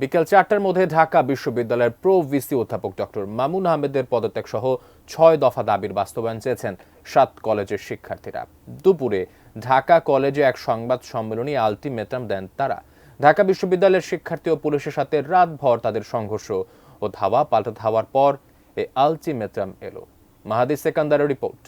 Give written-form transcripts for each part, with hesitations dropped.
বিকেল 4টার মধ্যে ঢাকা বিশ্ববিদ্যালয়ের প্রো ভিসি অধ্যাপক ডক্টর মামুন আহমেদের পদত্যাগ সহ 6 দফা দাবির বাস্তবায়ন চেয়েছেন 7 কলেজের শিক্ষার্থীরা। দুপুরে ঢাকা কলেজে এক সংবাদ সম্মেলনে আলটিমেটাম দেন তারা। ঢাকা বিশ্ববিদ্যালয়ের শিক্ষার্থী ও পুলিশের সাথে রাতভর তাদের সংঘর্ষ ও ধাওয়া পাল্টা ধাওয়ার পর এই আলটিমেটাম এলো। মাহাদি সেকান্দারের রিপোর্ট।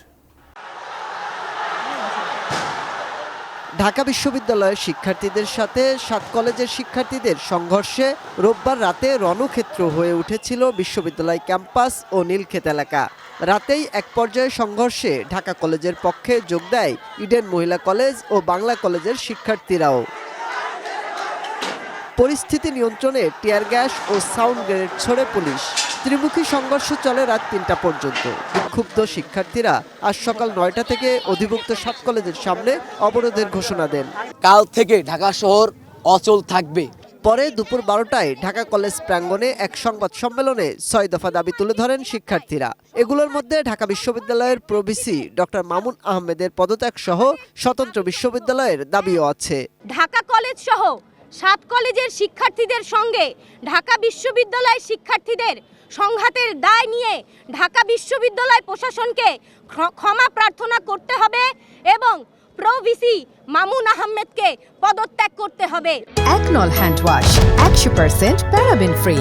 ঢাকা বিশ্ববিদ্যালয়ের শিক্ষার্থীদের সাথে 7 কলেজের শিক্ষার্থীদের সংঘর্ষে রোববার রাতে রণক্ষেত্র হয়ে উঠেছিল বিশ্ববিদ্যালয় ক্যাম্পাস ও নীলক্ষেত এলাকা। রাতেই এক পর্যায়ে সংঘর্ষে ঢাকা কলেজের পক্ষে যোগ দেয় ইডেন মহিলা কলেজ ও বাংলা কলেজের শিক্ষার্থীরাও। পরিস্থিতি নিয়ন্ত্রণে টিয়ার গ্যাস ও সাউন্ড গ্রেনেড ছোড়ে পুলিশ। ত্রিমুখী সংঘর্ষ চলে রাত 3টা পর্যন্ত। বিক্ষুব্ধ শিক্ষার্থীরা আজ সকাল 9টা থেকে অধিভুক্ত 7 কলেজের সামনে অবরোধের ঘোষণা দেন। কাল থেকে ঢাকা শহর অচল থাকবে। পরে দুপুর 12টায় ঢাকা কলেজ প্রাঙ্গণে এক সংবাদ সম্মেলনে 6 দফা দাবি তুলে ধরেন শিক্ষার্থীরা। এগুলোর মধ্যে ঢাকা বিশ্ববিদ্যালয়ের প্রো ভিসি ডক্টর মামুন আহমেদের পদত্যাগ সহ স্বতন্ত্র বিশ্ববিদ্যালয়ের দাবিও আছে। ঢাকা কলেজ সহ 7 কলেজের শিক্ষার্থীদের সঙ্গে ঢাকা বিশ্ববিদ্যালয়ের শিক্ষার্থীদের সংঘাতের দায় নিয়ে ঢাকা বিশ্ববিদ্যালয় প্রশাসনকে ক্ষমা প্রার্থনা করতে হবে এবং প্রো ভিসি মামুন আহমেদকে পদত্যাগ করতে হবে। একনল হ্যান্ড ওয়াশ 100% প্যারাবেন ফ্রি,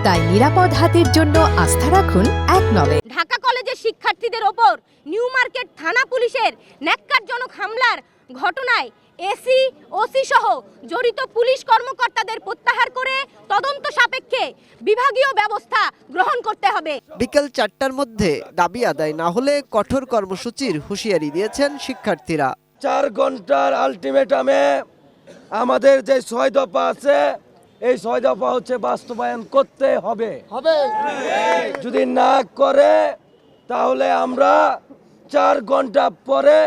তাই নিরাপদ হাতের জন্য আস্থা রাখুন একনলে। ঢাকা কলেজের শিক্ষার্থীদের ওপর নিউ মার্কেট থানা পুলিশের ন্যাক্কারজনক হামলার ঘটনায় এসি ওসি সহ জড়িত পুলিশ কর্মকর্তাদের প্রত্যাহার করে তদন্ত সাপেক্ষে বিভাগীয় ব্যবস্থা গ্রহণ করতে হবে। বিকেল 4টার মধ্যে দাবি আদায় না হলে কঠোর কর্মসূচির হুঁশিয়ারি দিয়েছেন শিক্ষার্থীরা। 4 ঘন্টার আলটিমেটামে আমাদের যে 6 দফা আছে এই 6 দফা হচ্ছে বাস্তবায়ন করতে হবে। যদি না করে তাহলে আমরা 4 ঘন্টা পরে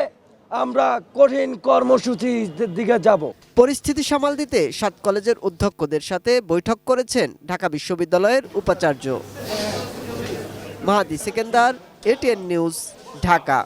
আমরা কঠিন কর্মসূচির দিকে যাব। পরিস্থিতি সামাল দিতে 7 কলেজের অধ্যক্ষদের সাথে বৈঠক করেছেন ঢাকা বিশ্ববিদ্যালয়ের উপাচার্য। মাহাদি সেকেন্দার, এটিএন নিউজ, ঢাকা।